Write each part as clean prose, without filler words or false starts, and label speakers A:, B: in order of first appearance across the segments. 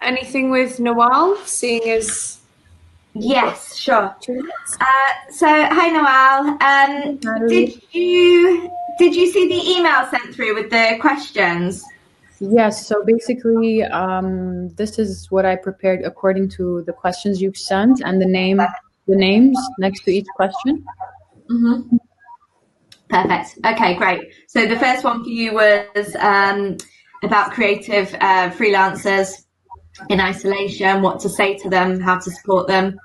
A: anything with Noel, seeing as...
B: Yes, sure. So, hi, Noel. Did you see the email sent through with the questions?
C: Yes, so basically, this is what I prepared according to the questions you've sent and the names next to each question.
B: Mm-hmm. Perfect. Okay, great. So the first one for you was about creative freelancers in isolation, what to say to them, how to support them.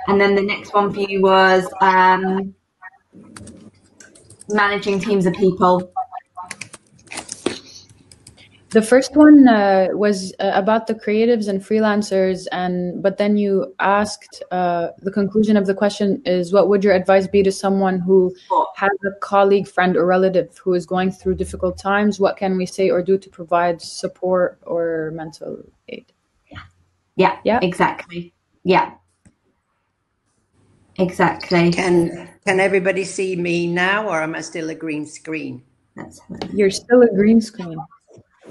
B: And then the next one for you was managing teams of people.
C: The first one was about the creatives and freelancers, but then you asked, the conclusion of the question is, what would your advice be to someone who has a colleague, friend, or relative who is going through difficult times? What can we say or do to provide support or mental aid?
B: Yeah, exactly. Yeah, exactly.
D: Can everybody see me now, or am I still a green screen?
C: You're still a green screen.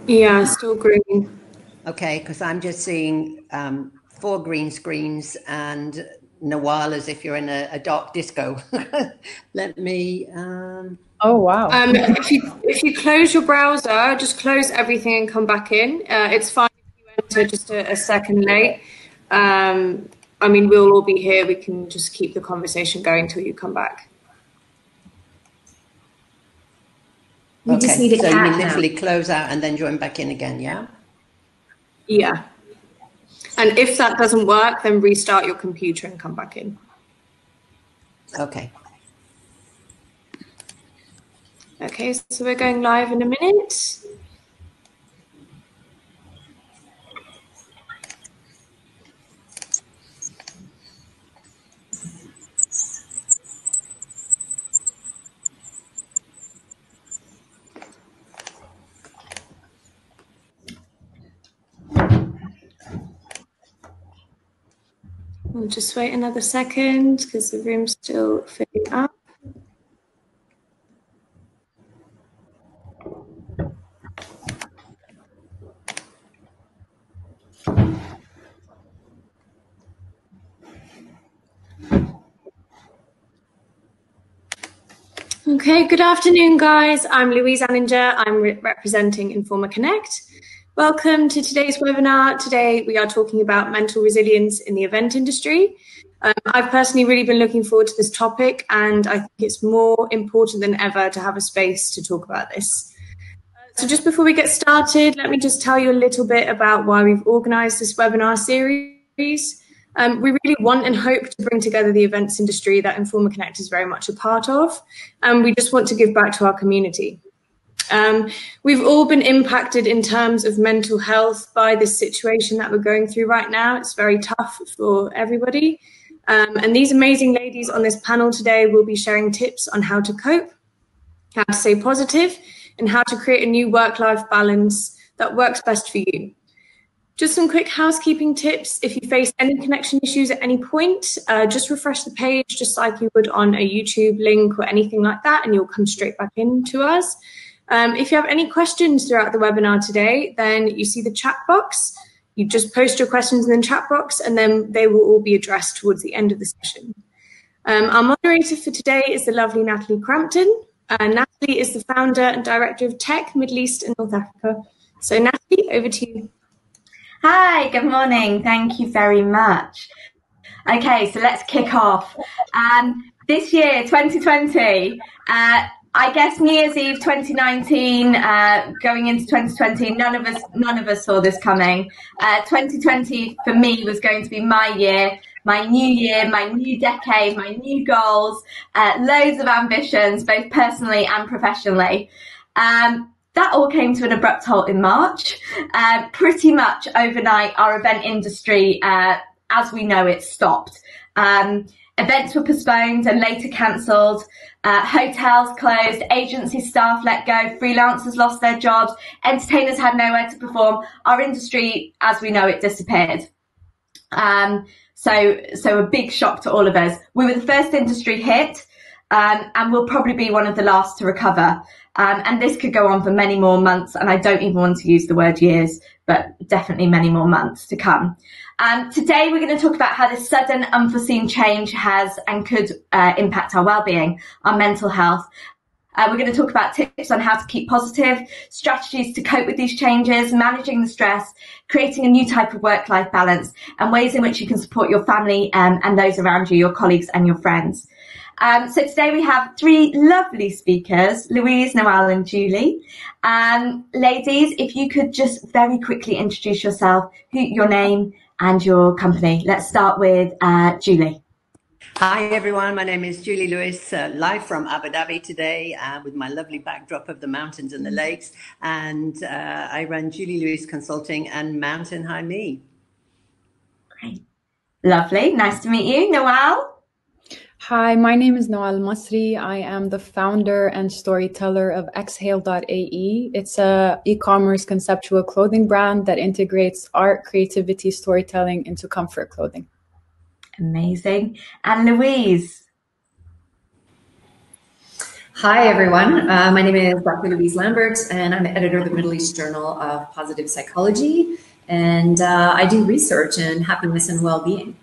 A: Yeah, still green.
D: Okay, because I'm just seeing 4 green screens and Nawal as if you're in a dark disco. Let me...
C: Oh, wow.
A: If you close your browser, just close everything and come back in. It's fine if you enter just a second late. I mean, we'll all be here. We can just keep the conversation going till you come back.
B: You just need
D: so you literally close out and then join back in again, yeah?
A: Yeah. And if that doesn't work, then restart your computer and come back in.
D: Okay.
A: Okay, so we're going live in a minute. We'll just wait another second because the room's still filling up. Okay, good afternoon, guys. I'm Louise Anninger. I'm representing Informa Connect. Welcome to today's webinar. Today, we are talking about mental resilience in the event industry. I've personally really been looking forward to this topic, and I think it's more important than ever to have a space to talk about this. So just before we get started, let me just tell you a little bit about why we've organised this webinar series. We really want and hope to bring together the events industry that Informa Connect is very much a part of, and we just want to give back to our community. We've all been impacted in terms of mental health by this situation that we're going through right now. It's very tough for everybody. And these amazing ladies on this panel today will be sharing tips on how to cope, how to stay positive, and how to create a new work-life balance that works best for you. Just some quick housekeeping tips. If you face any connection issues at any point, just refresh the page just like you would on a YouTube link or anything like that, and you'll come straight back in to us. If you have any questions throughout the webinar today, then you see the chat box. You just post your questions in the chat box, and then they will all be addressed towards the end of the session. Our moderator for today is the lovely Natalie Crampton. Natalie is the founder and director of Tech, Middle East and North Africa. So Natalie, over to you.
B: Hi, good morning. Thank you very much. Okay, so let's kick off. This year, 2020, I guess New Year's Eve 2019, going into 2020, none of us saw this coming. 2020 for me was going to be my year, my new decade, my new goals, loads of ambitions, both personally and professionally. That all came to an abrupt halt in March. Pretty much overnight, our event industry, as we know it, stopped. Events were postponed and later cancelled. Hotels closed, agency staff let go, freelancers lost their jobs, entertainers had nowhere to perform. Our industry, as we know it, disappeared. So a big shock to all of us. We were the first industry hit. and will probably be one of the last to recover. And this could go on for many more months, and I don't even want to use the word years, but definitely many more months to come. Today we're going to talk about how this sudden unforeseen change has and could impact our well-being, our mental health. We're going to talk about tips on how to keep positive, strategies to cope with these changes, managing the stress, creating a new type of work-life balance, and ways in which you can support your family and those around you, your colleagues and your friends. So today we have three lovely speakers, Louise, Noelle and Julie. Ladies, if you could just very quickly introduce yourself, your name and your company. Let's start with Julie.
D: Hi everyone, my name is Julie Lewis, live from Abu Dhabi today with my lovely backdrop of the mountains and the lakes, and I run Julie Lewis Consulting and Mountain High Me.
B: Great. Lovely, nice to meet you. Noelle?
C: Hi, my name is Noelle Masri. I am the founder and storyteller of Exhale.ae. It's a e-commerce conceptual clothing brand that integrates art, creativity, storytelling into comfort clothing.
B: Amazing. And Louise?
E: Hi, everyone. My name is Dr. Louise Lambert, and I'm the editor of the Middle East Journal of Positive Psychology, and I do research in happiness and well-being.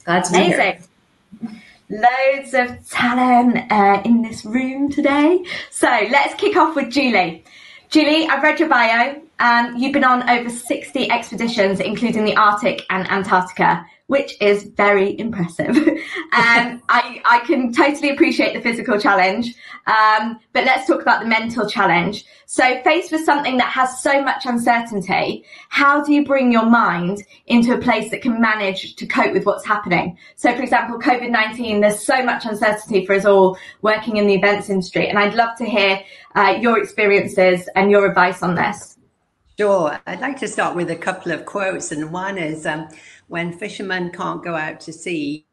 E: Glad to be here.
B: Loads of talent in this room today. So let's kick off with Julie. Julie, I've read your bio. You've been on over 60 expeditions, including the Arctic and Antarctica, which is very impressive. I can totally appreciate the physical challenge, but let's talk about the mental challenge. So faced with something that has so much uncertainty, how do you bring your mind into a place that can manage to cope with what's happening? So for example, COVID-19, there's so much uncertainty for us all working in the events industry, and I'd love to hear your experiences and your advice on this.
D: Sure. I'd like to start with a couple of quotes, and one is when fishermen can't go out to sea,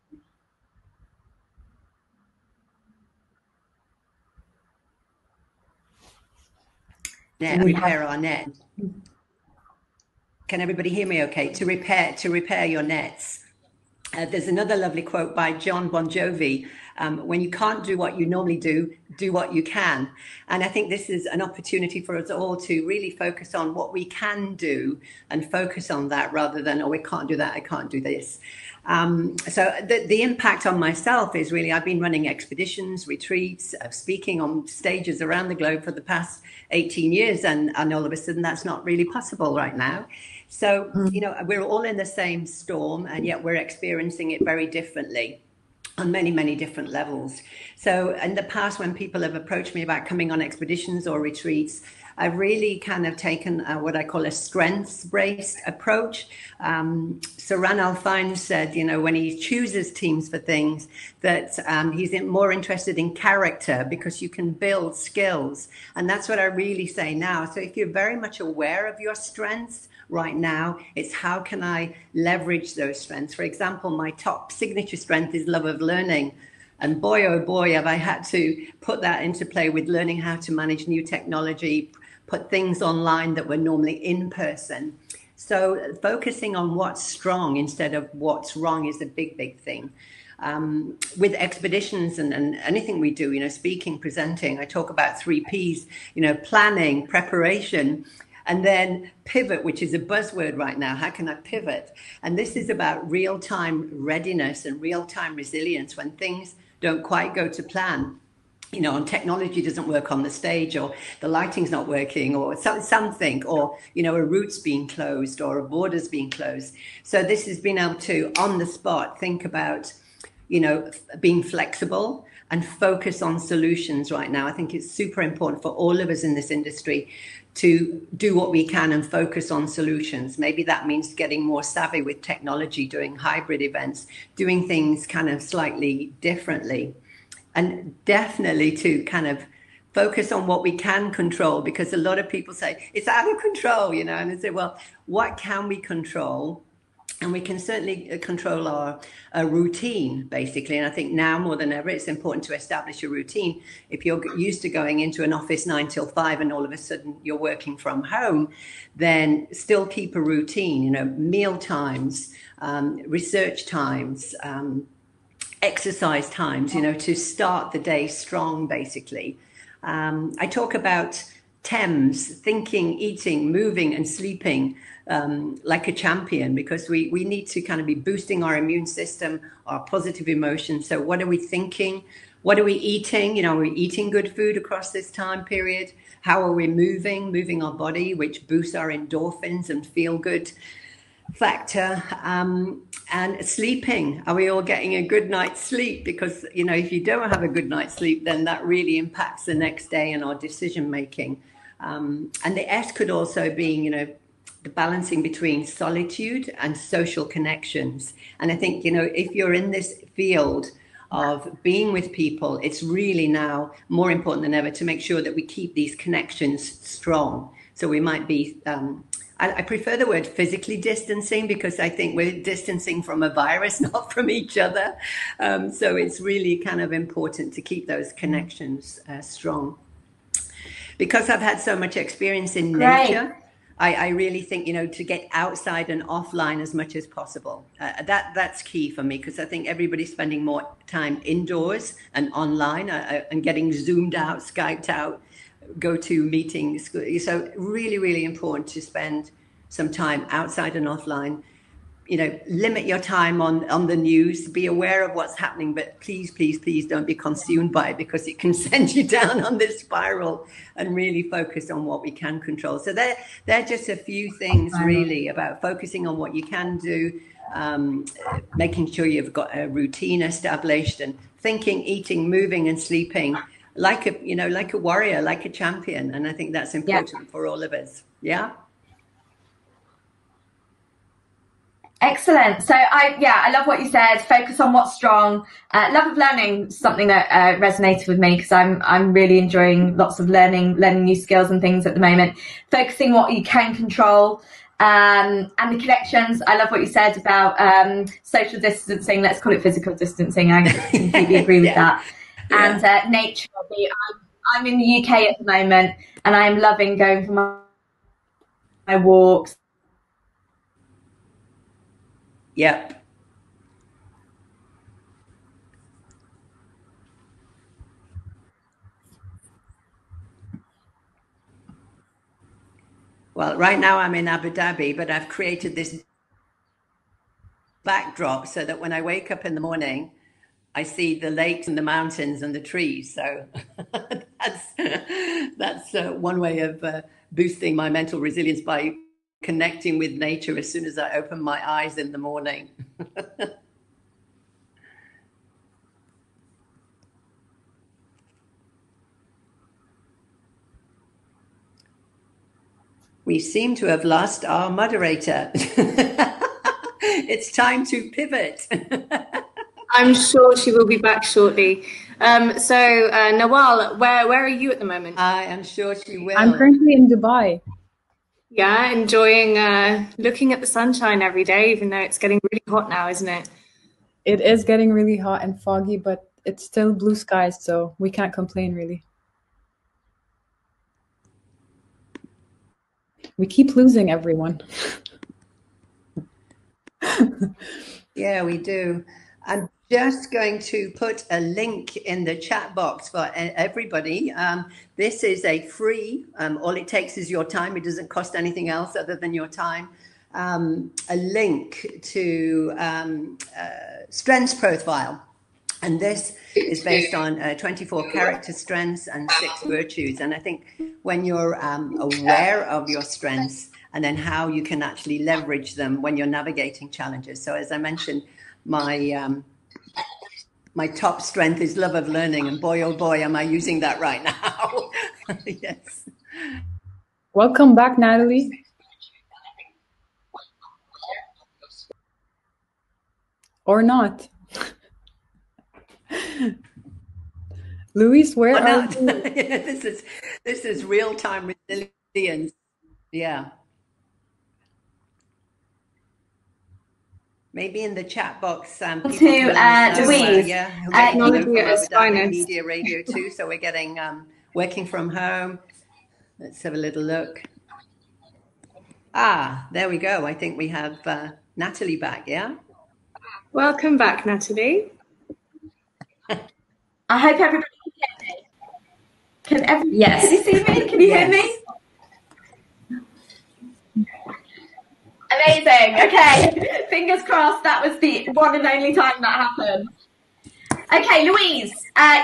D: repair our net. Can everybody hear me okay? To repair your nets. There's another lovely quote by John Bon Jovi. When you can't do what you normally do, do what you can. And I think this is an opportunity for us all to really focus on what we can do and focus on that rather than, oh, I can't do that, I can't do this. So the impact on myself is really, I've been running expeditions, retreats, speaking on stages around the globe for the past 18 years. And all of a sudden that's not really possible right now. So, you know, we're all in the same storm and yet we're experiencing it very differently on many, many different levels. So in the past, when people have approached me about coming on expeditions or retreats, I've really kind of taken what I call a strengths-based approach. So Ranulph Fiennes said, you know, when he chooses teams for things, that he's more interested in character because you can build skills. And that's what I really say now. So if you're very much aware of your strengths right now, it's how can I leverage those strengths? For example, my top signature strength is love of learning. And boy, oh boy, have I had to put that into play with learning how to manage new technology, put things online that were normally in person. So focusing on what's strong instead of what's wrong is a big, big thing. With expeditions and anything we do, you know, speaking, presenting, I talk about 3 Ps, you know, planning, preparation, and then pivot, which is a buzzword right now. How can I pivot? And this is about real-time readiness and real-time resilience when things don't quite go to plan. You know, and technology doesn't work on the stage, or the lighting's not working, or something, or, you know, a route's being closed or a border's being closed. So this has been able to, on the spot, think about, you know, being flexible and focus on solutions right now. I think it's super important for all of us in this industry to do what we can and focus on solutions. Maybe that means getting more savvy with technology, doing hybrid events, doing things kind of slightly differently. And definitely to kind of focus on what we can control, because a lot of people say it's out of control, you know, and I say, well, what can we control? And we can certainly control our routine, basically. And I think now more than ever, it's important to establish a routine. If you're used to going into an office 9 till 5 and all of a sudden you're working from home, then still keep a routine, you know, meal times, research times, exercise times, to start the day strong, basically. I talk about TEMS, thinking, eating, moving, and sleeping, like a champion, because we need to kind of be boosting our immune system, our positive emotions. So what are we thinking? What are we eating? Are we eating good food across this time period? How are we moving our body, which boosts our endorphins and feel good factor? And sleeping. Are we all getting a good night's sleep? Because, if you don't have a good night's sleep, then that really impacts the next day and our decision making. And the S could also be, the balancing between solitude and social connections. And I think, if you're in this field of being with people, it's really now more important than ever to make sure that we keep these connections strong. So we might be, I prefer the word physically distancing, because I think we're distancing from a virus, not from each other. So it's really kind of important to keep those connections strong. Because I've had so much experience in nature, I really think, to get outside and offline as much as possible. That's key for me, because I think everybody's spending more time indoors and online and getting Zoomed out, Skyped out, go to meetings. So really, really important to spend some time outside and offline. Limit your time on the news, be aware of what's happening, but please, please, please don't be consumed by it, because it can send you down on this spiral, and really focus on what we can control. So they're just a few things really about focusing on what you can do, making sure you've got a routine established, and thinking, eating, moving, and sleeping like a warrior, like a champion. And I think that's important for all of us. Yeah.
B: Excellent. So I love what you said. Focus on what's strong. Love of learning, something that resonated with me, because I'm really enjoying lots of learning new skills and things at the moment. Focusing what you can control, and the connections. I love what you said about social distancing. Let's call it physical distancing. I completely agree with that. And nature. I'm in the UK at the moment, and I'm loving going for my walks.
D: Yep. Well, right now I'm in Abu Dhabi, but I've created this backdrop so that when I wake up in the morning, I see the lakes and the mountains and the trees. So that's one way of boosting my mental resilience, by connecting with nature as soon as I open my eyes in the morning. We seem to have lost our moderator. It's time to pivot.
A: I'm sure she will be back shortly. So Nawal, where are you at the moment?
D: I am sure she will.
C: I'm currently in Dubai.
A: Yeah, enjoying looking at the sunshine every day, even though it's getting really hot now, isn't it?
C: It is getting really hot and foggy, but it's still blue skies, so we can't complain, really. We keep losing everyone.
D: Yeah, we do. I'm just going to put a link in the chat box for everybody. This is a free, all it takes is your time. It doesn't cost anything else other than your time. A link to strengths profile. And this is based on 24 character strengths and 6 virtues. And I think when you're aware of your strengths, and then how you can actually leverage them when you're navigating challenges. So as I mentioned, my top strength is love of learning, and boy, oh boy, am I using that right now. Yes.
C: Welcome back, Natalie. Or not. Louise, where are you?
D: This is real-time resilience. Yeah. Maybe in the chat box.
B: To Louise.
D: Media radio too. So we're getting working from home. Let's have a little look. There we go. I think we have Natalie back. Yeah.
A: Welcome back, Natalie.
B: I hope everybody can hear me.
E: Yes.
B: Can you see me? Can you hear me? Amazing. Okay. Fingers crossed that was the one and only time that happened. Okay, Louise,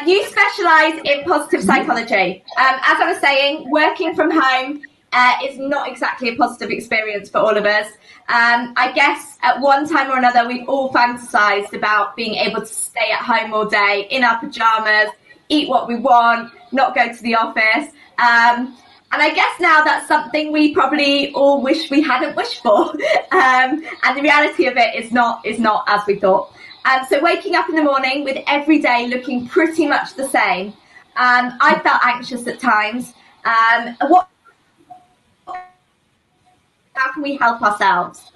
B: you specialise in positive psychology. As I was saying, working from home is not exactly a positive experience for all of us. I guess at one time or another, we've all fantasised about being able to stay at home all day in our pyjamas, eat what we want, not go to the office. And I guess now that's something we probably all wish we hadn't wished for. And the reality of it is not as we thought. So waking up in the morning with every day looking pretty much the same. I felt anxious at times. How can we help ourselves?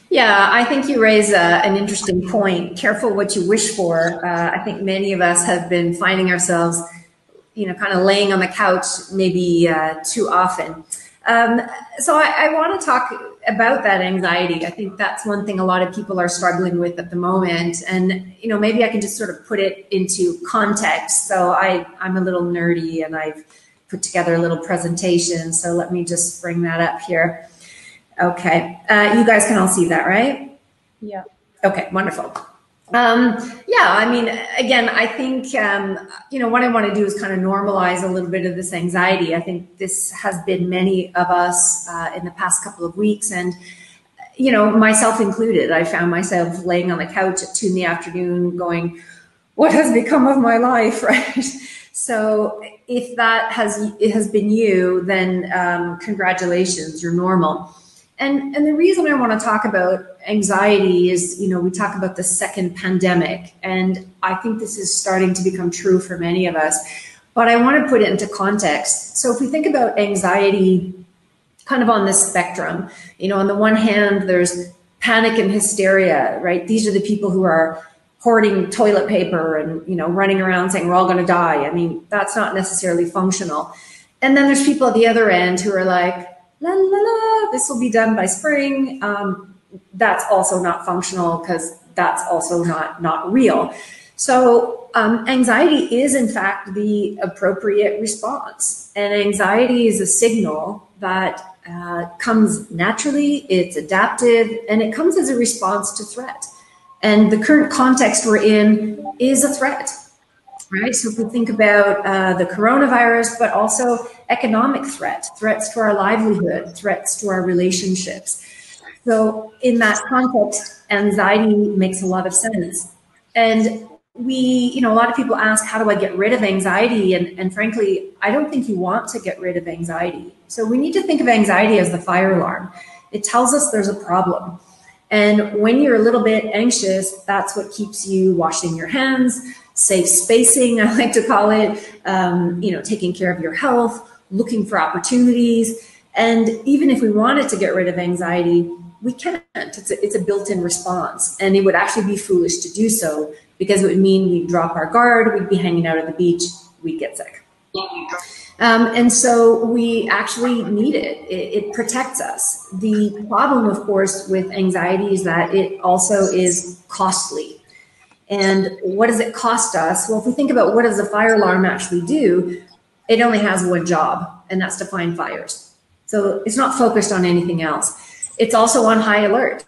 E: Yeah, I think you raise an interesting point. Careful what you wish for. I think many of us have been finding ourselves, kind of laying on the couch maybe too often. So I want to talk about that anxiety. I think that's one thing a lot of people are struggling with at the moment. And, maybe I can just sort of put it into context. So I'm a little nerdy and I've put together a little presentation. So let me just bring that up here. Okay. You guys can all see that, right?
C: Yeah.
E: Okay, wonderful. Again, I think, what I want to do is kind of normalize a little bit of this anxiety. I think this has been many of us in the past couple of weeks, and, myself included. I found myself laying on the couch at 2 p.m. going, what has become of my life, right? So if that has been you, then congratulations, you're normal. And the reason I want to talk about anxiety is, we talk about the second pandemic, and I think this is starting to become true for many of us, but I want to put it into context. So if we think about anxiety kind of on this spectrum, on the one hand, there's panic and hysteria, right? These are the people who are hoarding toilet paper and, running around saying we're all going to die. I mean, that's not necessarily functional. And then there's people at the other end who are like, la, la, la, this will be done by spring. That's also not functional because that's also not real. So anxiety is, in fact, the appropriate response. And anxiety is a signal that comes naturally, it's adaptive, and it comes as a response to threat. And the current context we're in is a threat. Right. So if we think about the coronavirus, but also economic threats to our livelihood, threats to our relationships. So in that context, anxiety makes a lot of sense. And a lot of people ask, how do I get rid of anxiety? And frankly, I don't think you want to get rid of anxiety. So we need to think of anxiety as the fire alarm. It tells us there's a problem. And when you're a little bit anxious, that's what keeps you washing your hands, safe spacing, I like to call it, taking care of your health, looking for opportunities. And even if we wanted to get rid of anxiety, we can't. It's a built-in response. And it would actually be foolish to do so because it would mean we'd drop our guard, we'd be hanging out at the beach, we'd get sick. And so we actually need it. It protects us. The problem, of course, with anxiety is that it also is costly. And what does it cost us? Well, if we think about what does a fire alarm actually do, it only has one job, and that's to find fires. So it's not focused on anything else. It's also on high alert.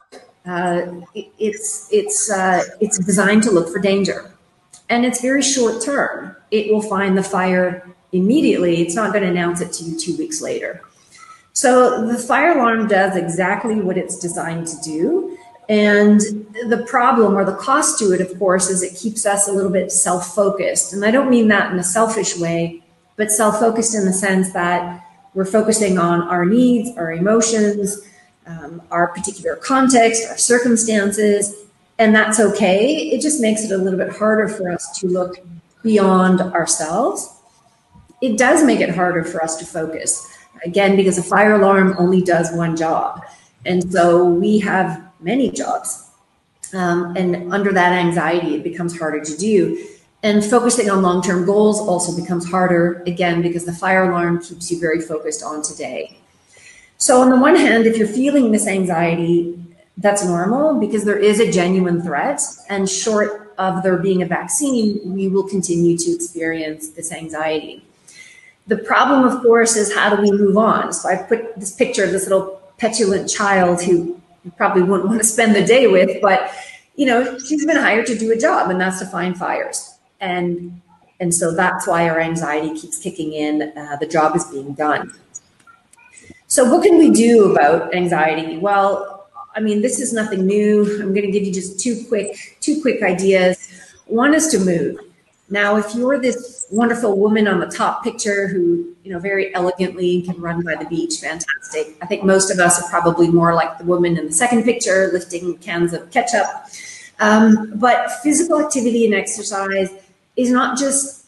E: It's designed to look for danger, and it's very short term. It will find the fire immediately. It's not going to announce it to you 2 weeks later. So the fire alarm does exactly what it's designed to do. And the problem or the cost to it, of course, is it keeps us a little bit self-focused. And I don't mean that in a selfish way, but self-focused in the sense that we're focusing on our needs, our emotions, our particular context, our circumstances, and that's okay. It just makes it a little bit harder for us to look beyond ourselves. It does make it harder for us to focus, again, because a fire alarm only does one job. And so we have many jobs. And under that anxiety, it becomes harder to do. And focusing on long-term goals also becomes harder, again, because the fire alarm keeps you very focused on today. So on the one hand, if you're feeling this anxiety, that's normal because there is a genuine threat, and short of there being a vaccine, we will continue to experience this anxiety. The problem, of course, is how do we move on? So I've put this picture of this little petulant child who you probably wouldn't want to spend the day with, but she's been hired to do a job, and that's to find fires. And so that's why our anxiety keeps kicking in. The job is being done. So what can we do about anxiety? Well, I mean, this is nothing new. I'm going to give you just two quick ideas. One is to move. Now, if you're this wonderful woman on the top picture who, very elegantly can run by the beach, fantastic. I think most of us are probably more like the woman in the second picture, lifting cans of ketchup. But physical activity and exercise is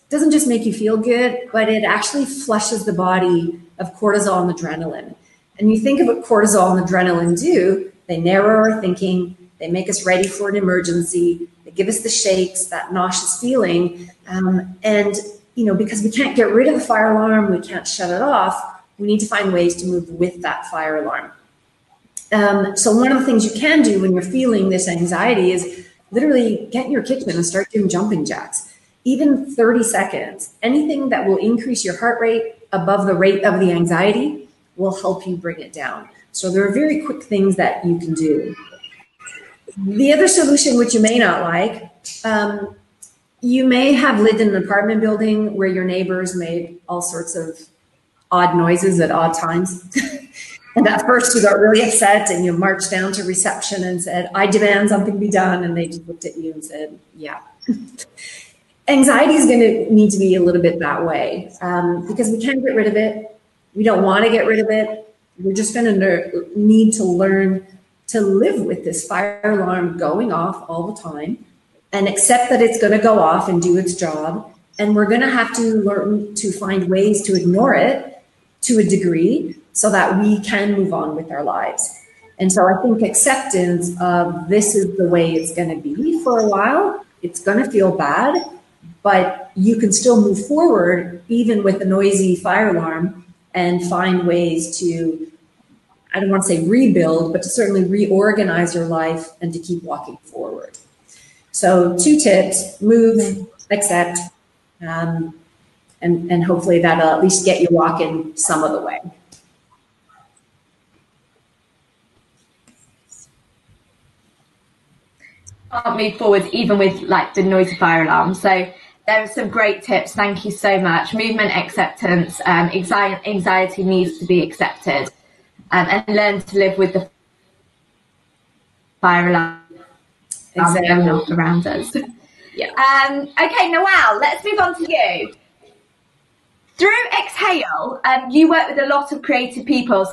E: doesn't just make you feel good, but it actually flushes the body of cortisol and adrenaline. And you think of what cortisol and adrenaline do, they narrow our thinking, they make us ready for an emergency, they give us the shakes, that nauseous feeling. Because we can't get rid of the fire alarm, we can't shut it off, we need to find ways to move with that fire alarm. So one of the things you can do when you're feeling this anxiety is literally get in your kitchen and start doing jumping jacks. Even 30 seconds, anything that will increase your heart rate above the rate of the anxiety will help you bring it down. So there are very quick things that you can do. The other solution, which you may not like, you may have lived in an apartment building where your neighbors made all sorts of odd noises at odd times. And at first you got really upset and you marched down to reception and said, I demand something be done. And they just looked at you and said, yeah. Anxiety is going to need to be a little bit that way because we can't get rid of it. We don't want to get rid of it. We're just going to need to learn to live with this fire alarm going off all the time and accept that it's going to go off and do its job. And we're going to have to learn to find ways to ignore it to a degree so that we can move on with our lives. And so I think acceptance of this is the way it's going to be for a while. It's going to feel bad, but you can still move forward even with a noisy fire alarm and find ways to, I don't want to say rebuild, but to certainly reorganize your life and to keep walking forward. So 2 tips: move, accept, and hopefully that'll at least get you walking some of the way.
B: Can't move forward even with like the noisy fire alarm. So there are some great tips. Thank you so much. Movement, acceptance, anxiety needs to be accepted, and learn to live with the fire alarm around us. Yeah. Okay, Noelle, let's move on to you. Through Exhale, you work with a lot of creative people,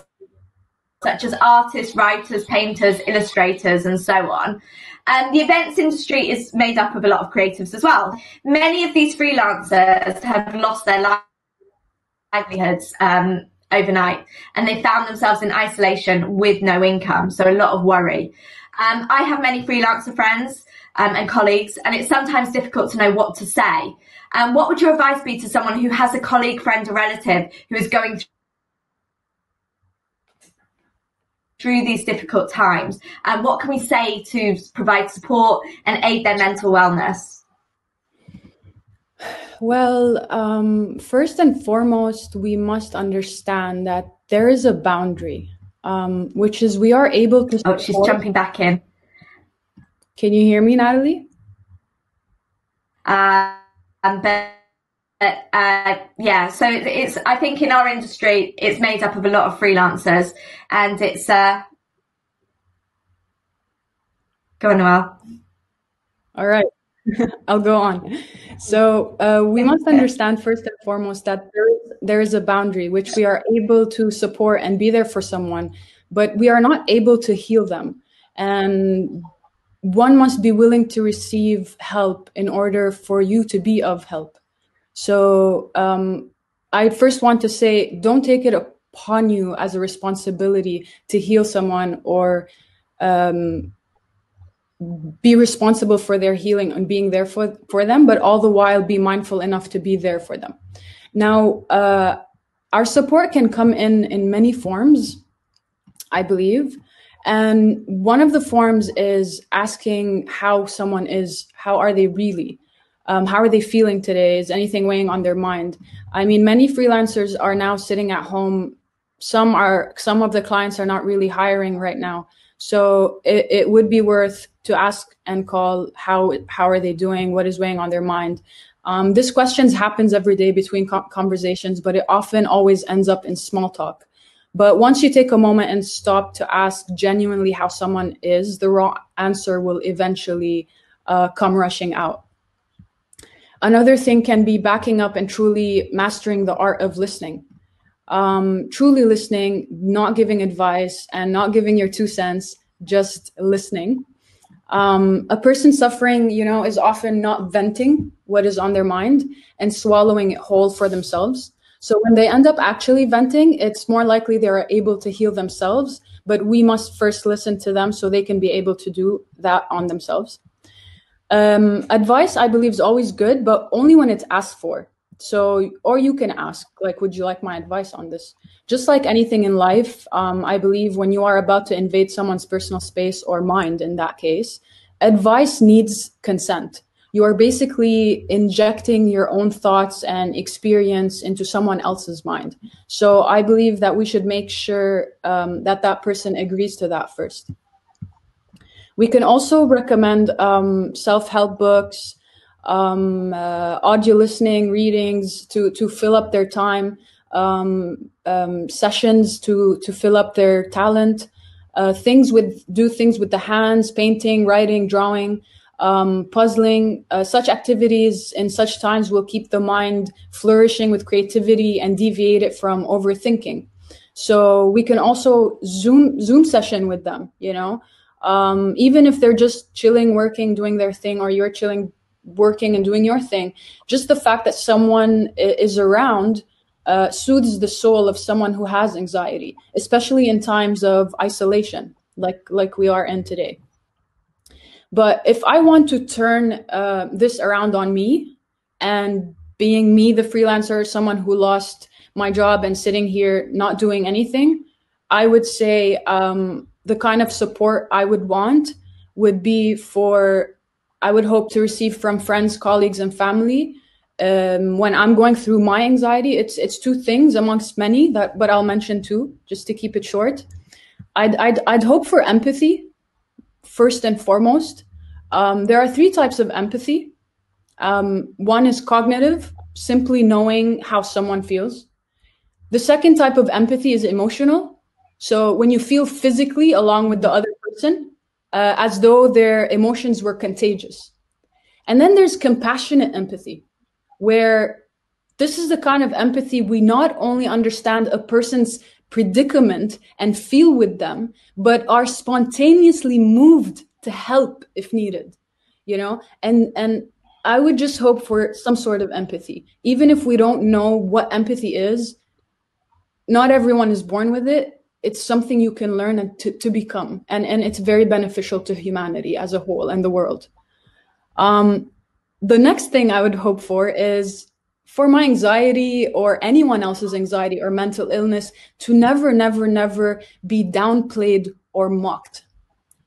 B: such as artists, writers, painters, illustrators, and so on. The events industry is made up of a lot of creatives as well. Many of these freelancers have lost their livelihoods overnight, and they found themselves in isolation with no income, so a lot of worry. I have many freelancer friends and colleagues, and it's sometimes difficult to know what to say. What would your advice be to someone who has a colleague, friend, or relative who is going through these difficult times? And what can we say to provide support and aid their mental wellness?
C: Well, first and foremost, we must understand that there is a boundary, which is we are able to support.
B: Oh, she's jumping back in.
C: Can you hear me, Natalie?
B: Yeah, so it's, I think in our industry, it's made up of a lot of freelancers, and it's, go on, Noelle.
C: All right, I'll go on. So we must understand first and foremost that there is a boundary which we are able to support and be there for someone, but we are not able to heal them. And one must be willing to receive help in order for you to be of help. So I first want to say, don't take it upon you as a responsibility to heal someone or be responsible for their healing and being there for them, but all the while be mindful enough to be there for them. Now, our support can come in many forms, I believe. And one of the forms is asking how someone is, how are they really? How are they feeling today? Is anything weighing on their mind? I mean, many freelancers are now sitting at home. Some of the clients are not really hiring right now. So it would be worth to ask and call, how are they doing? What is weighing on their mind? This question happens every day between conversations, but it often always ends up in small talk. But once you take a moment and stop to ask genuinely how someone is, the raw answer will eventually come rushing out. Another thing can be backing up and truly mastering the art of listening. Truly listening, not giving advice and not giving your 2 cents, just listening. A person suffering, is often not venting what is on their mind and swallowing it whole for themselves. So when they end up actually venting, it's more likely they are able to heal themselves, but we must first listen to them so they can be able to do that on themselves. Advice, I believe, is always good, but only when it's asked for. So, or you can ask, like, would you like my advice on this? Just like anything in life, I believe when you are about to invade someone's personal space or mind, in that case, advice needs consent. You are basically injecting your own thoughts and experience into someone else's mind. So I believe that we should make sure that person agrees to that first. We can also recommend self-help books, audio listening, readings to fill up their time, sessions to fill up their talent, things with the hands, painting, writing, drawing, puzzling. Such activities in such times will keep the mind flourishing with creativity and deviate it from overthinking. So we can also Zoom session with them, even if they're just chilling, working, doing their thing, or you're chilling, working and doing your thing. Just the fact that someone is around soothes the soul of someone who has anxiety, especially in times of isolation, like we are in today. But if I want to turn this around on me, and being me, the freelancer, someone who lost my job and sitting here not doing anything, I would say the kind of support I would want would be I would hope to receive from friends, colleagues, and family. When I'm going through my anxiety, it's 2 things amongst many, but I'll mention 2 just to keep it short. I'd hope for empathy first and foremost. There are 3 types of empathy. One is cognitive, simply knowing how someone feels. The second type of empathy is emotional. So when you feel physically along with the other person, as though their emotions were contagious. And then there's compassionate empathy, where this is the kind of empathy we not only understand a person's predicament and feel with them, but are spontaneously moved to help if needed, and I would just hope for some sort of empathy. Even if we don't know what empathy is, not everyone is born with it. It's something you can learn to become, and it's very beneficial to humanity as a whole and the world. The next thing I would hope for is for my anxiety or anyone else's anxiety or mental illness to never, never, never be downplayed or mocked,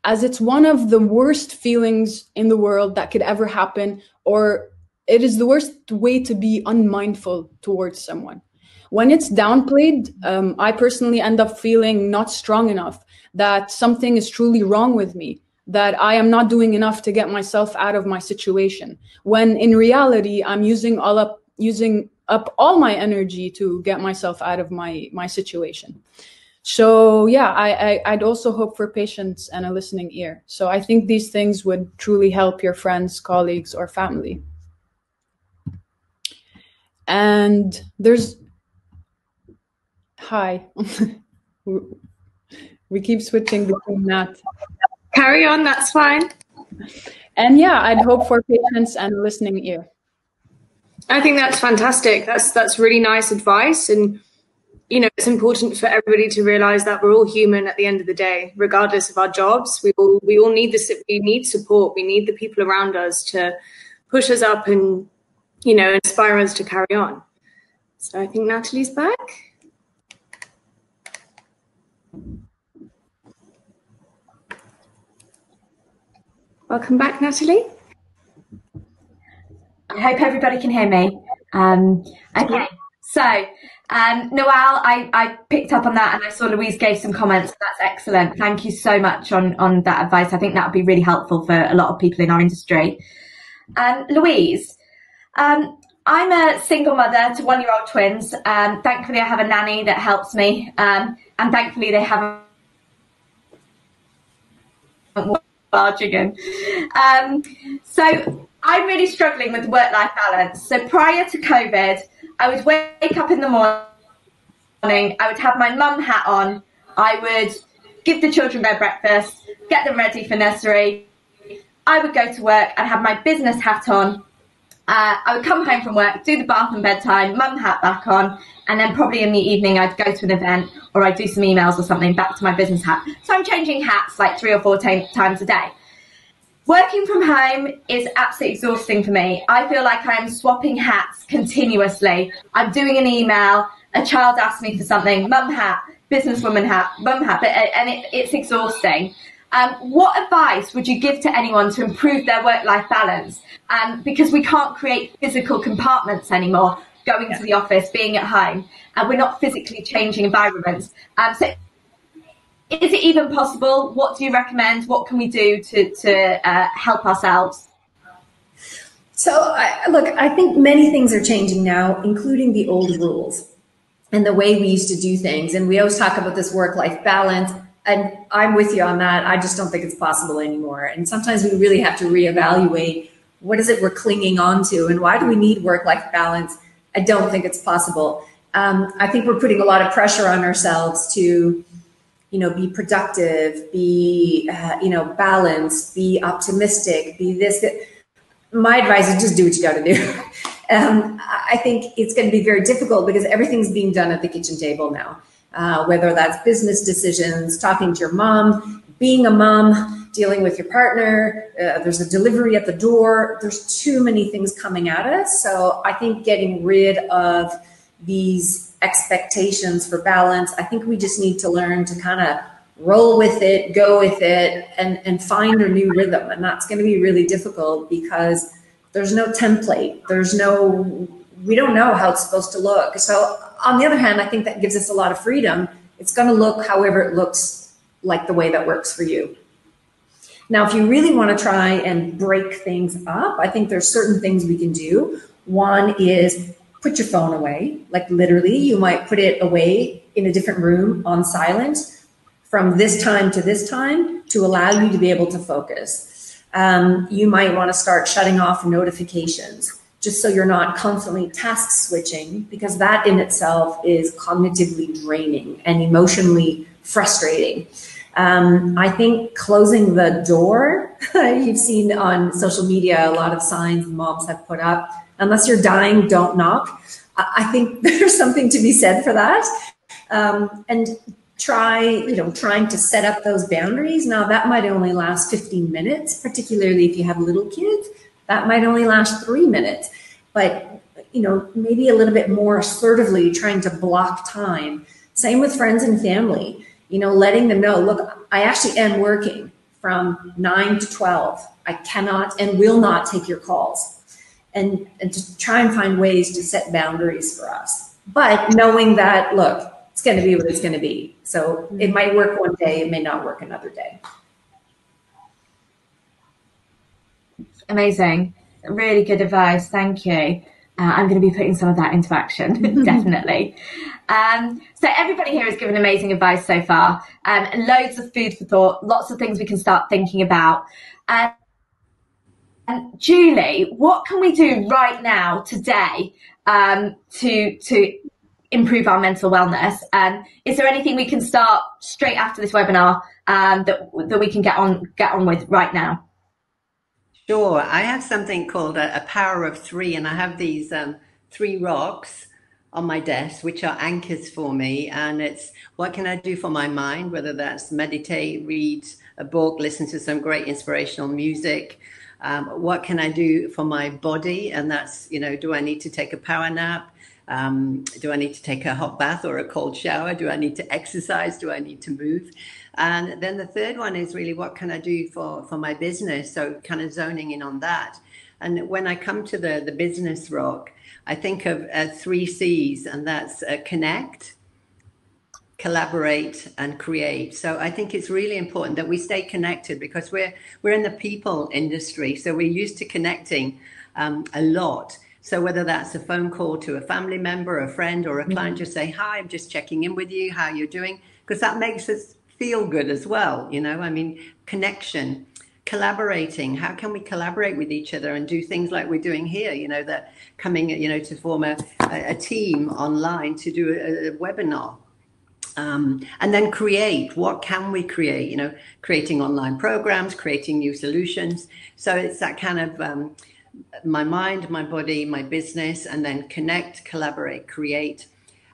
C: as it's one of the worst feelings in the world that could ever happen, or it is the worst way to be unmindful towards someone. When it's downplayed, I personally end up feeling not strong enough, that something is truly wrong with me, that I am not doing enough to get myself out of my situation, when in reality, I'm using up all my energy to get myself out of my situation. So yeah, I'd also hope for patience and a listening ear. So I think these things would truly help your friends, colleagues, or family. And hi. We keep switching between that.
A: Carry on, that's fine.
C: And yeah, I'd hope for patience and a listening ear.
A: I think that's fantastic. That's really nice advice. And, it's important for everybody to realize that we're all human at the end of the day, regardless of our jobs. We all need this. We need support. We need the people around us to push us up and, inspire us to carry on. So I think Natalie's back. Welcome back, Natalie.
B: I hope everybody can hear me. Okay, so Noelle, I picked up on that, and I saw Louise gave some comments. That's excellent. Thank you so much on that advice. I think that would be really helpful for a lot of people in our industry. Louise, I'm a single mother to 1-year-old twins. Thankfully, I have a nanny that helps me, and thankfully they have barging. So I'm really struggling with work-life balance. So prior to COVID, I would wake up in the morning, I would have my mum hat on, I would give the children their breakfast, get them ready for nursery, I would go to work and have my business hat on. I would come home from work, do the bath and bedtime, mum hat back on, and then probably in the evening I'd go to an event or I'd do some emails or something, back to my business hat. So I'm changing hats like 3 or 4 times a day. Working from home is absolutely exhausting for me. I feel like I'm swapping hats continuously. I'm doing an email, a child asks me for something, mum hat, businesswoman hat, mum hat, and it's exhausting. What advice would you give to anyone to improve their work-life balance? Because we can't create physical compartments anymore, going to the office, being at home, and we're not physically changing environments. So is it even possible? What do you recommend? What can we do to help ourselves?
E: So, I think many things are changing now, including the old rules and the way we used to do things. And we always talk about this work-life balance. And I'm with you on that. I just don't think it's possible anymore. And sometimes we really have to reevaluate what is it we're clinging on to and why do we need work-life balance? I don't think it's possible. I think we're putting a lot of pressure on ourselves to, be productive, be, balanced, be optimistic, be this. My advice is just do what you got to do. I think it's going to be very difficult because everything's being done at the kitchen table now. Whether that's business decisions, talking to your mom, being a mom, dealing with your partner, there's a delivery at the door. There's too many things coming at us. So I think getting rid of these expectations for balance, I think we just need to learn to kind of roll with it, go with it, and find a new rhythm. And that's going to be really difficult because there's no template. We don't know how it's supposed to look. So on the other hand, I think that gives us a lot of freedom. It's going to look however it looks like the way that works for you. Now, if you really want to try and break things up, I think there's certain things we can do. One is put your phone away. Like literally, you might put it away in a different room on silent from this time to this time to allow you to be able to focus. You might want to start shutting off notifications, just so you're not constantly task switching, because that in itself is cognitively draining and emotionally frustrating. I think closing the door, you've seen on social media, a lot of signs moms have put up, unless you're dying, don't knock. I think there's something to be said for that. And trying to set up those boundaries. Now that might only last 15 minutes, particularly if you have little kids. That might only last 3 minutes, but maybe a little bit more assertively trying to block time. Same with friends and family, letting them know, look, I actually am working from 9 to 12. I cannot and will not take your calls, and to try and find ways to set boundaries for us. But knowing that, look, it's going to be what it's going to be. So it might work one day, it may not work another day.
B: Amazing. Really good advice. Thank you. I'm going to be putting some of that into action, definitely. So everybody here has given amazing advice so far. Loads of food for thought, lots of things we can start thinking about. Julie, what can we do right now, today, to improve our mental wellness? Is there anything we can start straight after this webinar that we can get on with right now?
D: Sure. I have something called a power of 3, and I have these 3 rocks on my desk, which are anchors for me. And it's what can I do for my mind, whether that's meditate, read a book, listen to some great inspirational music. What can I do for my body? And that's, do I need to take a power nap? Do I need to take a hot bath or a cold shower? Do I need to exercise? Do I need to move? And then the third one is really, what can I do for my business? So kind of zoning in on that. And when I come to the business rock, I think of 3 C's, and that's connect, collaborate, and create. So I think it's really important that we stay connected, because we're in the people industry, so we're used to connecting a lot. So whether that's a phone call to a family member, a friend, or a client, just say, hi, I'm just checking in with you, how you're doing, because that makes us feel good as well. I mean, connection, collaborating. How can we collaborate with each other and do things like we're doing here, that coming, to form a team online to do a webinar. And then create. What can we create? Creating online programs, creating new solutions. So it's that kind of my mind, my body, my business, and then connect, collaborate, create.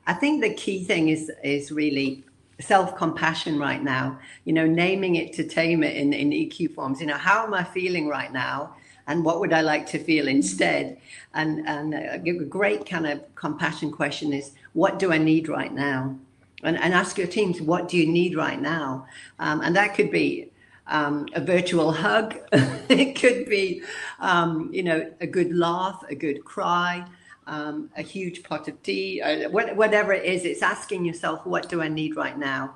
D: I think the key thing is really self-compassion right now, naming it to tame it in EQ forms. How am I feeling right now? And what would I like to feel instead? And a great kind of compassion question is, what do I need right now? And ask your teams, what do you need right now? And that could be a virtual hug. It could be, a good laugh, a good cry, a huge pot of tea, whatever it is. It's asking yourself, what do I need right now?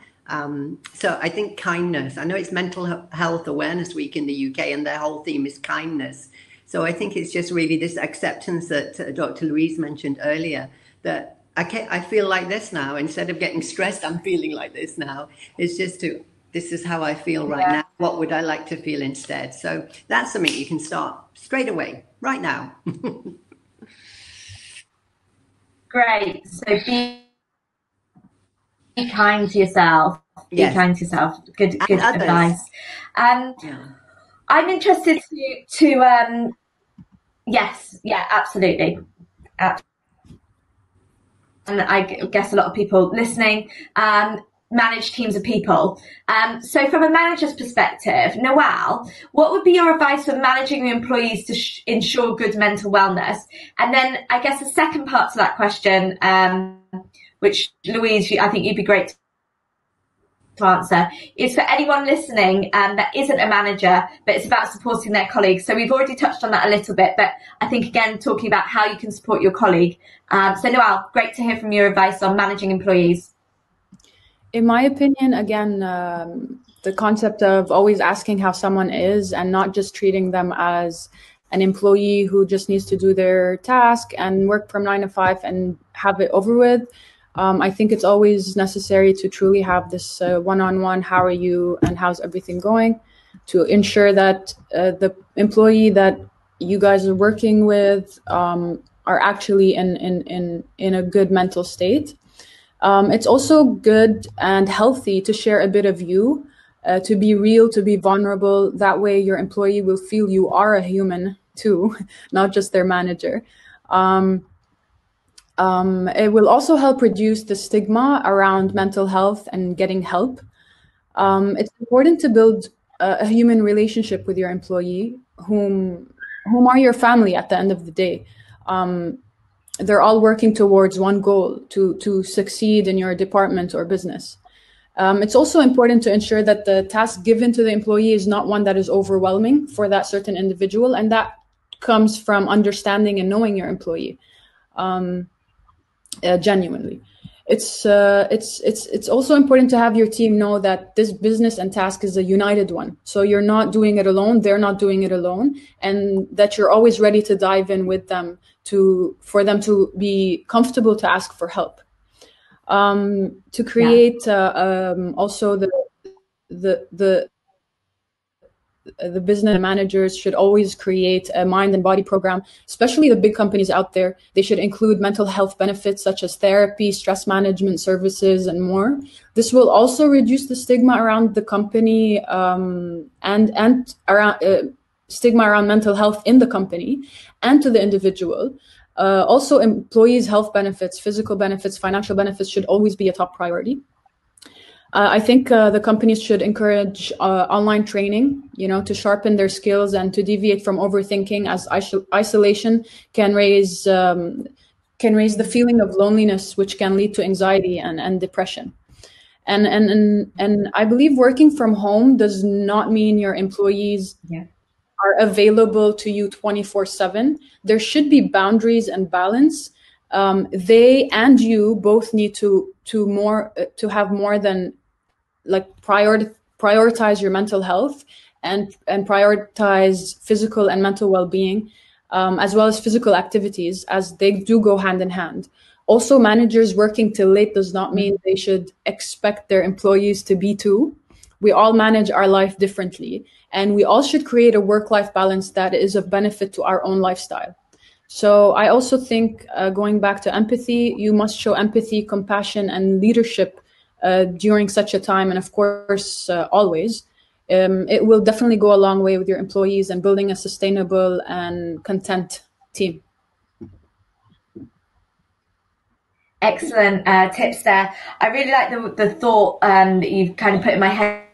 D: So I think kindness. I know it's Mental Health Awareness Week in the UK, and their whole theme is kindness. So I think it's just really this acceptance that Dr. Louise mentioned earlier, that I feel like this now. Instead of getting stressed, I'm feeling like this now. It's just this is how I feel right now. What would I like to feel instead? So that's something you can start straight away, right now.
B: Great. So be kind to yourself. Be kind to yourself. Good advice. I'm interested to yes, yeah, absolutely. And I guess a lot of people listening manage teams of people. So from a manager's perspective, Noelle, what would be your advice for managing your employees to ensure good mental wellness? And then I guess the second part to that question, which Louise, I think you'd be great to answer, is for anyone listening that isn't a manager, but it's about supporting their colleagues. So we've already touched on that a little bit, but I think, again, talking about how you can support your colleague. So Noelle, great to hear from your advice on managing employees.
C: In my opinion, again, the concept of always asking how someone is and not just treating them as an employee who just needs to do their task and work from 9 to 5 and have it over with. I think it's always necessary to truly have this one-on-one, how are you and how's everything going, to ensure that the employee that you guys are working with are actually in a good mental state. It's also good and healthy to share a bit of you, to be real, to be vulnerable. That way your employee will feel you are a human too, not just their manager. It will also help reduce the stigma around mental health and getting help. It's important to build a human relationship with your employee, whom are your family at the end of the day. They're all working towards one goal, to succeed in your department or business. It's also important to ensure that the task given to the employee is not one that is overwhelming for that certain individual, and that comes from understanding and knowing your employee genuinely. It's also important to have your team know that this business and task is a united one. So you're not doing it alone, they're not doing it alone, and that you're always ready to dive in with them for them to be comfortable to ask for help. To create also the business managers should always create a mind and body program, especially the big companies out there. They should include mental health benefits such as therapy, stress management services, and more. This will also reduce the stigma around the company and around stigma around mental health in the company and to the individual. Also, employees' health benefits, physical benefits, financial benefits should always be a top priority. I think the companies should encourage online training, to sharpen their skills and to deviate from overthinking, as isolation can raise can raise the feeling of loneliness, which can lead to anxiety and depression. And I believe working from home does not mean your employees are available to you 24/7. There should be boundaries and balance. They and you both need to have more than like prioritize your mental health and prioritize physical and mental well-being, as well as physical activities, as they do go hand in hand. Also, managers working till late does not mean they should expect their employees to be too. We all manage our life differently, and we all should create a work-life balance that is of benefit to our own lifestyle. So I also think, going back to empathy, you must show empathy, compassion, and leadership during such a time, and of course, always. It will definitely go a long way with your employees and building a sustainable and content team.
B: Excellent tips there. I really like the thought that you've kind of put in my head,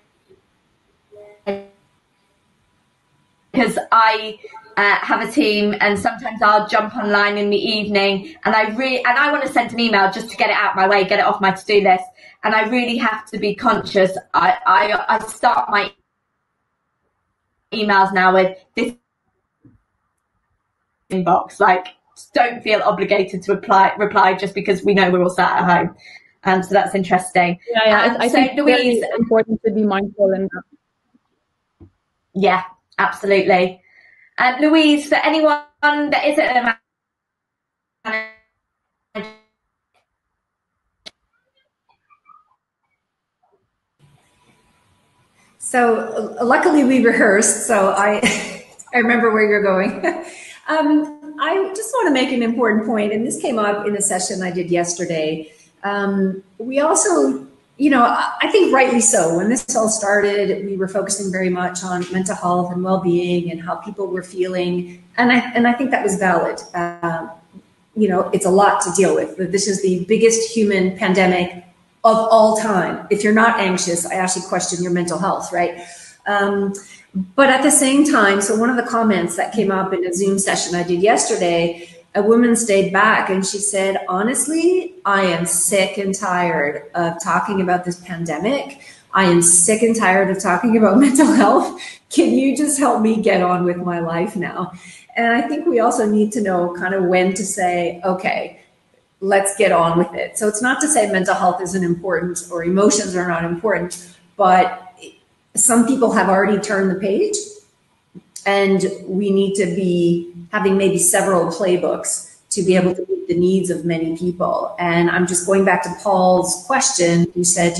B: because I have a team, and sometimes I'll jump online in the evening, and I want to send an email just to get it out my way, get it off my to-do list, and I really have to be conscious. I start my emails now with this inbox, like, don't feel obligated to reply just because we know we're all sat at home. So that's interesting.
C: I think Louise, it's important to be mindful in that.
B: Yeah, absolutely. Louise, for anyone that isn't a manager.
E: So luckily we rehearsed, so I remember where you're going. I just want to make an important point, and this came up in a session I did yesterday. We also, I think rightly so, when this all started, we were focusing very much on mental health and well-being and how people were feeling, and I think that was valid. It's a lot to deal with. This is the biggest human pandemic of all time. If you're not anxious, I actually question your mental health, right? But at the same time, so one of the comments that came up in a Zoom session I did yesterday, a woman stayed back and she said, honestly, I am sick and tired of talking about this pandemic. I am sick and tired of talking about mental health. Can you just help me get on with my life now? And I think we also need to know kind of when to say, okay, let's get on with it. So it's not to say mental health isn't important or emotions are not important, but some people have already turned the page, and we need to be having maybe several playbooks to be able to meet the needs of many people. And I'm just going back to Paul's question, who said,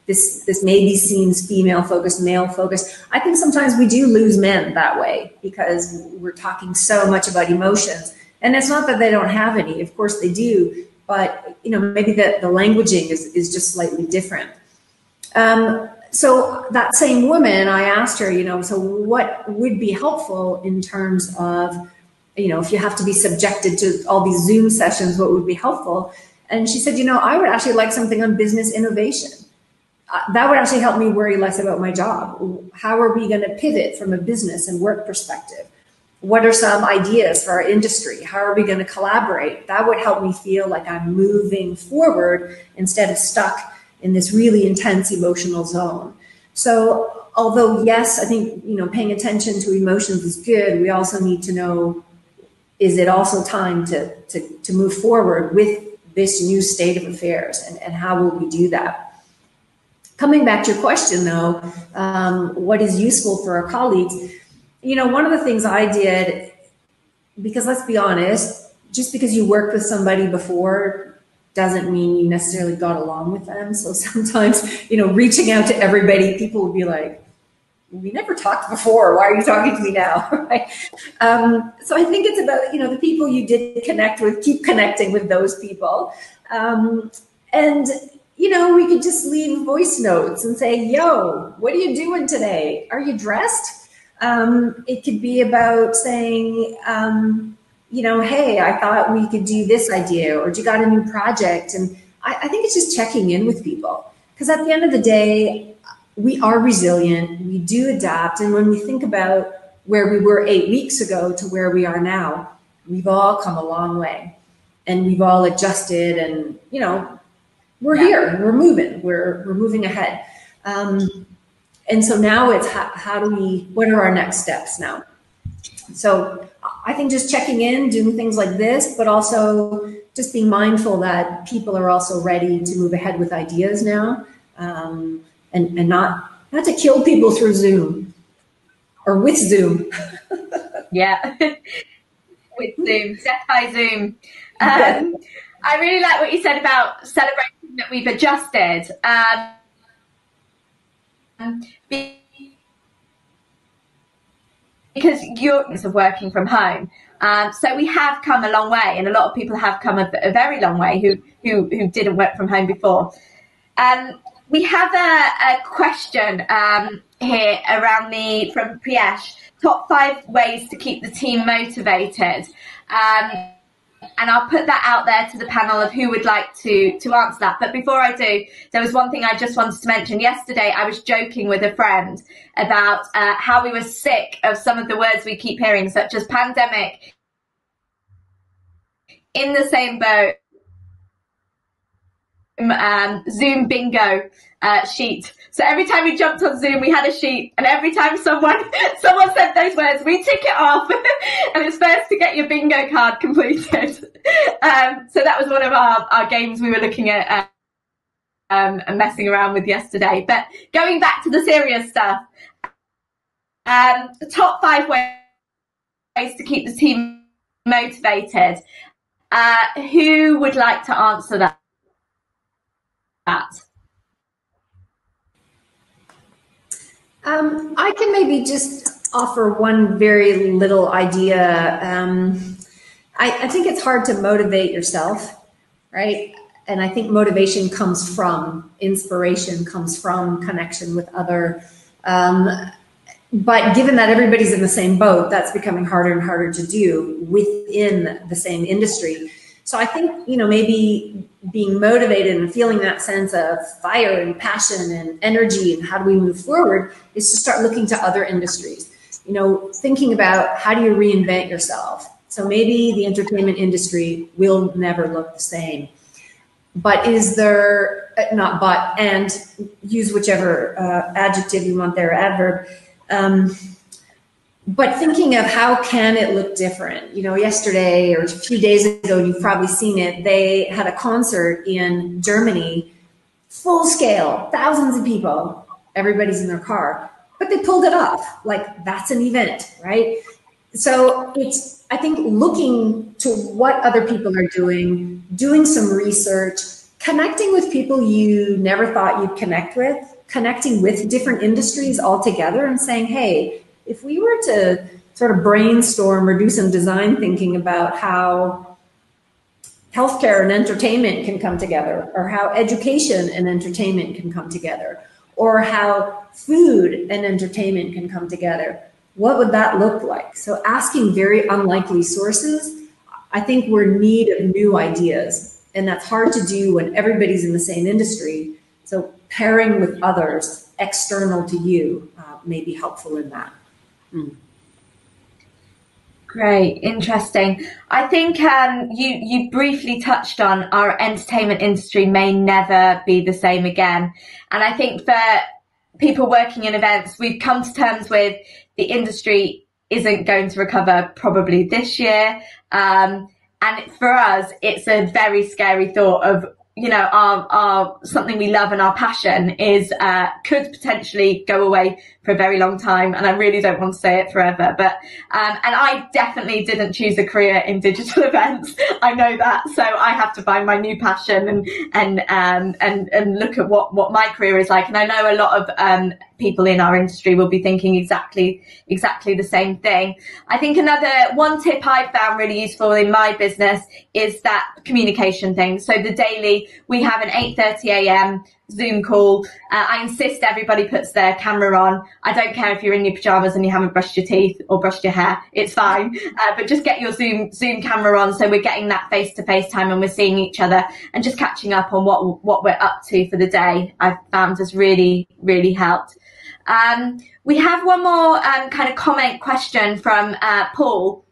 E: this maybe seems female focused, male focused. I think sometimes we do lose men that way because we're talking so much about emotions. And it's not that they don't have any, of course they do, but maybe the languaging is just slightly different. So that same woman, I asked her, so what would be helpful in terms of, if you have to be subjected to all these Zoom sessions, what would be helpful? And she said, I would actually like something on business innovation. That would actually help me worry less about my job. How are we going to pivot from a business and work perspective? What are some ideas for our industry? How are we going to collaborate? That would help me feel like I'm moving forward instead of stuck in this really intense emotional zone. So although, yes, I think, paying attention to emotions is good, we also need to know, is it also time to move forward with this new state of affairs, and how will we do that? Coming back to your question though, what is useful for our colleagues? One of the things I did, because let's be honest, just because you worked with somebody before doesn't mean you necessarily got along with them. So sometimes, reaching out to everybody, people would be like, we never talked before. Why are you talking to me now? Right? So I think it's about, the people you did connect with, keep connecting with those people. And, we could just leave voice notes and say, yo, what are you doing today? Are you dressed? It could be about saying, hey, I thought we could do this idea, or you got a new project. And I think it's just checking in with people, because at the end of the day, we are resilient, we do adapt. And when we think about where we were 8 weeks ago to where we are now, we've all come a long way. and we've all adjusted, and we're here, we're moving ahead. And so now it's what are our next steps now? So I think just checking in, doing things like this, but also just being mindful that people are also ready to move ahead with ideas now, and not to kill people through Zoom or with Zoom.
B: Yeah, with Zoom, death by Zoom. I really like what you said about celebrating that we've adjusted. Because you're working from home, so we have come a long way, and a lot of people have come a very long way who didn't work from home before. We have a question here from Priyesh. Top 5 ways to keep the team motivated. And I'll put that out there to the panel of who would like to answer that. But before I do, there was one thing I just wanted to mention. Yesterday, I was joking with a friend about how we were sick of some of the words we keep hearing, such as pandemic, in the same boat, Zoom bingo sheet. So every time we jumped on Zoom, we had a sheet, and every time someone said those words, we tick it off, and it's first to get your bingo card completed. So that was one of our games we were looking at and messing around with yesterday. But going back to the serious stuff, the top 5 ways to keep the team motivated. Who would like to answer that?
E: I can maybe just offer one very little idea. I think it's hard to motivate yourself, right? And I think motivation comes from inspiration, comes from connection with other. But given that everybody's in the same boat, that's becoming harder and harder to do within the same industry. So I think, maybe being motivated and feeling that sense of fire and passion and energy and how do we move forward is to start looking to other industries, thinking about how do you reinvent yourself. So maybe the entertainment industry will never look the same, but is there, and use whichever adjective you want there, adverb, but thinking of how can it look different? Yesterday or a few days ago, and you've probably seen it, they had a concert in Germany, full scale, thousands of people, everybody's in their car, but they pulled it off. Like, that's an event, right? So it's, I think, looking to what other people are doing some research, connecting with people you never thought you'd connect with, connecting with different industries altogether and saying, hey, if we were to sort of brainstorm or do some design thinking about how healthcare and entertainment can come together, or how education and entertainment can come together, or how food and entertainment can come together, what would that look like? So asking very unlikely sources, I think we're in need of new ideas, and that's hard to do when everybody's in the same industry. So pairing with others external to you may be helpful in that.
B: Great, interesting. I think you briefly touched on our entertainment industry may never be the same again. And I think for people working in events, we've come to terms with the industry isn't going to recover probably this year. And for us, it's a very scary thought of, our something we love and our passion is could potentially go away for a very long time, and I really don't want to say it forever, but and I definitely didn't choose a career in digital events. I know that, so I have to find my new passion and look at what my career is like. And I know a lot of people in our industry will be thinking exactly the same thing. I think one tip I found really useful in my business is that communication thing. So the daily, we have an 8:30 a.m. Zoom call. I insist everybody puts their camera on. I don't care if you're in your pajamas and you haven't brushed your teeth or brushed your hair, it's fine. But just get your Zoom camera on, so we're getting that face-to-face time and we're seeing each other and just catching up on what we're up to for the day. I've found has really, really helped. We have one more kind of comment question from Paul.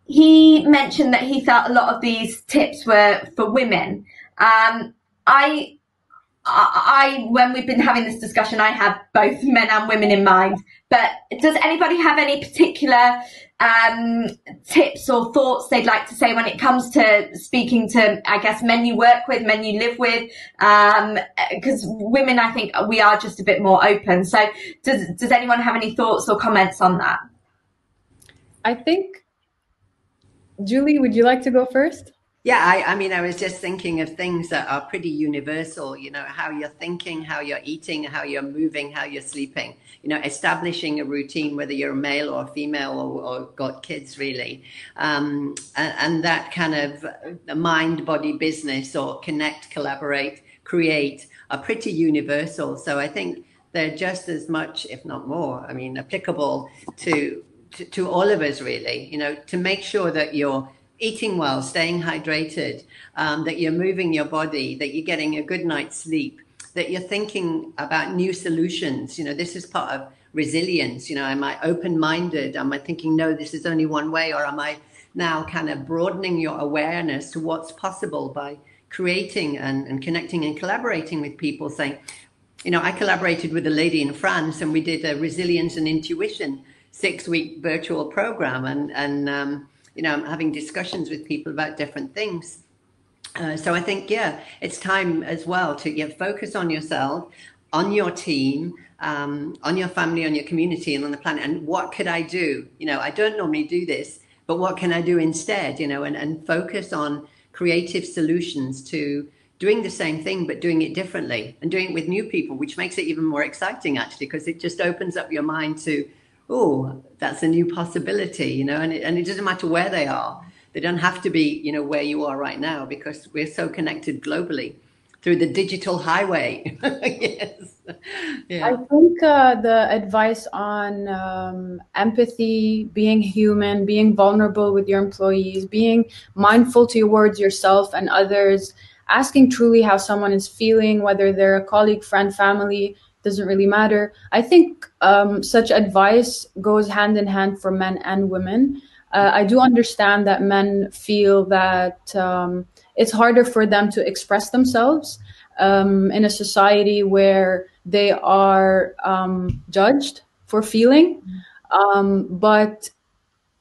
B: he mentioned that he felt a lot of these tips were for women. When we've been having this discussion, I have both men and women in mind. But does anybody have any particular tips or thoughts they'd like to say when it comes to speaking to, I guess, men you work with, men you live with? Because women, I think we are just a bit more open. So does anyone have any thoughts or comments on that?
C: I think, Julie, would you like to go first?
D: Yeah, I mean, I was just thinking of things that are pretty universal, you know, how you're thinking, how you're eating, how you're moving, how you're sleeping, you know, establishing a routine, whether you're a male or a female or got kids, really. And that kind of mind, body, business, or connect, collaborate, create are pretty universal. So I think they're just as much, if not more, I mean, applicable to all of us, really, you know, to make sure that you're eating well, staying hydrated, that you're moving your body, that you're getting a good night's sleep, that you're thinking about new solutions. You know, this is part of resilience. You know, am I open-minded? Am I thinking, no, this is only one way? Or am I now kind of broadening your awareness to what's possible by creating and connecting and collaborating with people, saying, you know, I collaborated with a lady in France and we did a resilience and intuition 6-week virtual program, and you know, I'm having discussions with people about different things. So I think, yeah, it's time as well to focus on yourself, on your team, on your family, on your community, and on the planet. And what could I do? You know, I don't normally do this, but what can I do instead? You know, and focus on creative solutions to doing the same thing, but doing it differently and doing it with new people, which makes it even more exciting, actually, because it just opens up your mind to, oh, that's a new possibility, you know, and it doesn't matter where they are. They don't have to be, you know, where you are right now, because we're so connected globally through the digital highway. Yes. Yeah.
C: I think the advice on empathy, being human, being vulnerable with your employees, being mindful towards yourself and others, asking truly how someone is feeling, whether they're a colleague, friend, family, doesn't really matter. I think such advice goes hand in hand for men and women. I do understand that men feel that it's harder for them to express themselves in a society where they are judged for feeling. But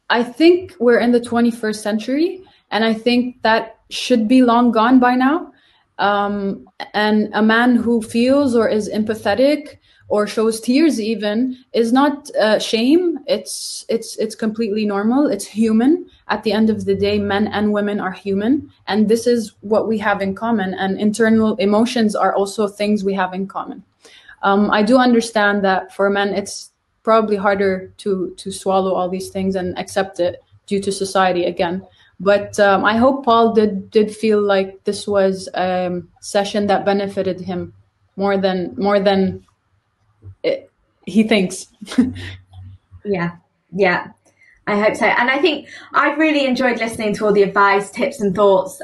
C: I think we're in the 21st century, and I think that should be long gone by now. And a man who feels or is empathetic or shows tears even is not shame. It's completely normal. It's human. At the end of the day, men and women are human, and this is what we have in common. And internal emotions are also things we have in common. I do understand that for men, it's probably harder to swallow all these things and accept it due to society again. But I hope Paul did feel like this was a session that benefited him more than he thinks.
B: Yeah, I hope so. And I think I've really enjoyed listening to all the advice, tips and thoughts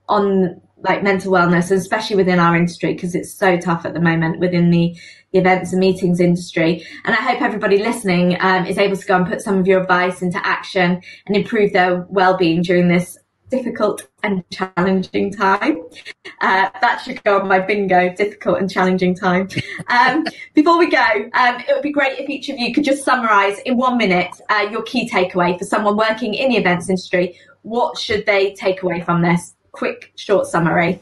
B: on like mental wellness, especially within our industry, because it's so tough at the moment within the events and meetings industry. And I hope everybody listening is able to go and put some of your advice into action and improve their well-being during this difficult and challenging time. That should go on my bingo, difficult and challenging time. Before we go, it would be great if each of you could just summarise in 1 minute your key takeaway for someone working in the events industry. What should they take away from this? Quick, short summary.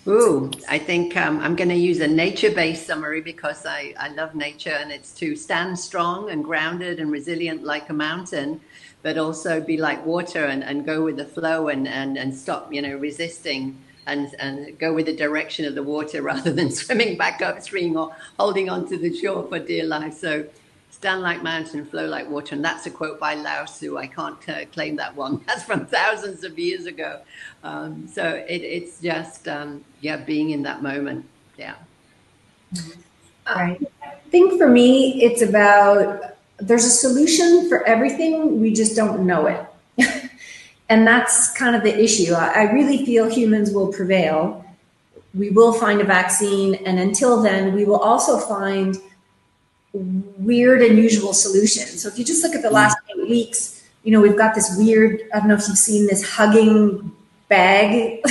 D: Ooh, I think I'm going to use a nature-based summary because I love nature, and it's to stand strong and grounded and resilient like a mountain, but also be like water and go with the flow and stop, you know, resisting and go with the direction of the water rather than swimming back upstream or holding onto the shore for dear life. So stand like mountain, flow like water. And that's a quote by Lao Tzu. I can't claim that one. That's from thousands of years ago. So it's just, being in that moment. Yeah.
E: I think for me, it's about, there's a solution for everything. We just don't know it. And that's kind of the issue. I really feel humans will prevail. We will find a vaccine. And until then, we will also find weird, unusual solutions. So if you just look at the last 8 weeks, we've got this weird, I don't know if you've seen this hugging bag.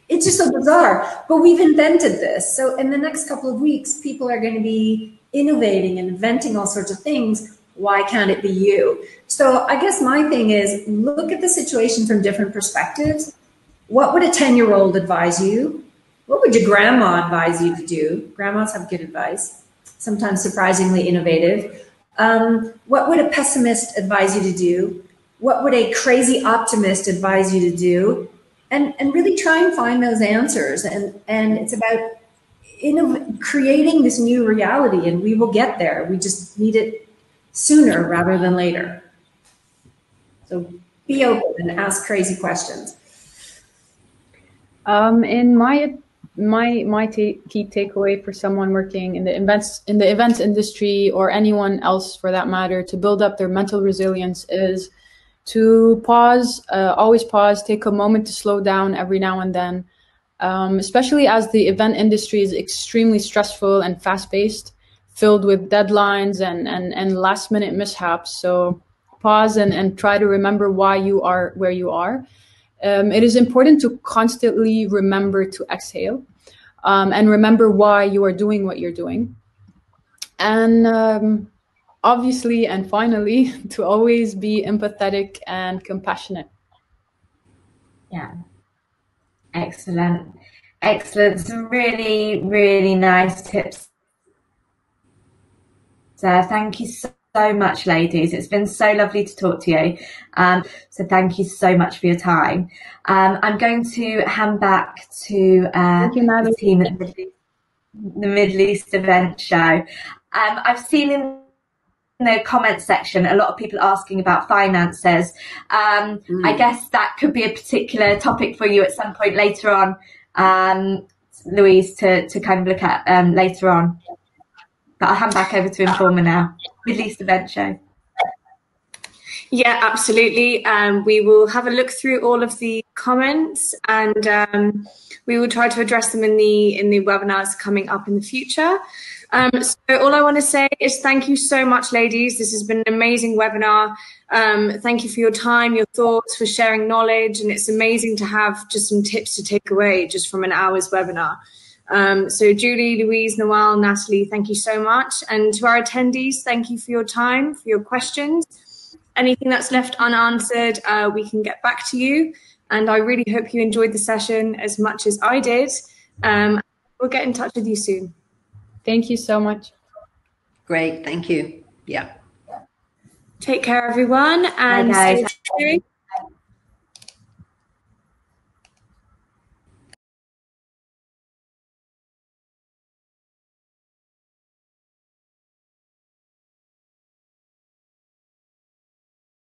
E: It's just so bizarre, but we've invented this. So in the next couple of weeks, people are going to be innovating and inventing all sorts of things. Why can't it be you? So I guess my thing is, look at the situation from different perspectives. What would a 10-year-old advise you? What would your grandma advise you to do? Grandmas have good advice, sometimes surprisingly innovative. What would a pessimist advise you to do? What would a crazy optimist advise you to do? And really try and find those answers. And it's about creating this new reality, and we will get there. We just need it sooner rather than later. So be open and ask crazy questions.
C: In my key takeaway for someone working in the events industry, or anyone else for that matter, to build up their mental resilience is to pause, always pause, take a moment to slow down every now and then, especially as the event industry is extremely stressful and fast-paced, filled with deadlines and last-minute mishaps. So pause and try to remember why you are where you are. It is important to constantly remember to exhale, and remember why you are doing what you're doing. And obviously, and finally, to always be empathetic and compassionate.
B: Yeah. Excellent. Some really, really nice tips there. Thank you so much, ladies. It's been so lovely to talk to you. So thank you so much for your time. I'm going to hand back to the team at the Middle East Event Show. I've seen in the comments section a lot of people asking about finances. I guess that could be a particular topic for you at some point later on, Louise, to kind of look at later on. But I'll hand back over to Informa now. Middle East Event Show.
A: Yeah, absolutely. We will have a look through all of the comments, and we will try to address them in the webinars coming up in the future. So all I want to say is thank you so much, ladies. This has been an amazing webinar. Thank you for your time, your thoughts, for sharing knowledge, and it's amazing to have just some tips to take away just from an hour's webinar. So Julie, Louise, Noelle, Natalie, thank you so much. And to our attendees, thank you for your time, for your questions. Anything that's left unanswered, we can get back to you. And I really hope you enjoyed the session as much as I did. We'll get in touch with you soon.
C: Thank you so much.
D: Great, thank you. Yeah.
A: Take care, everyone, and stay safe.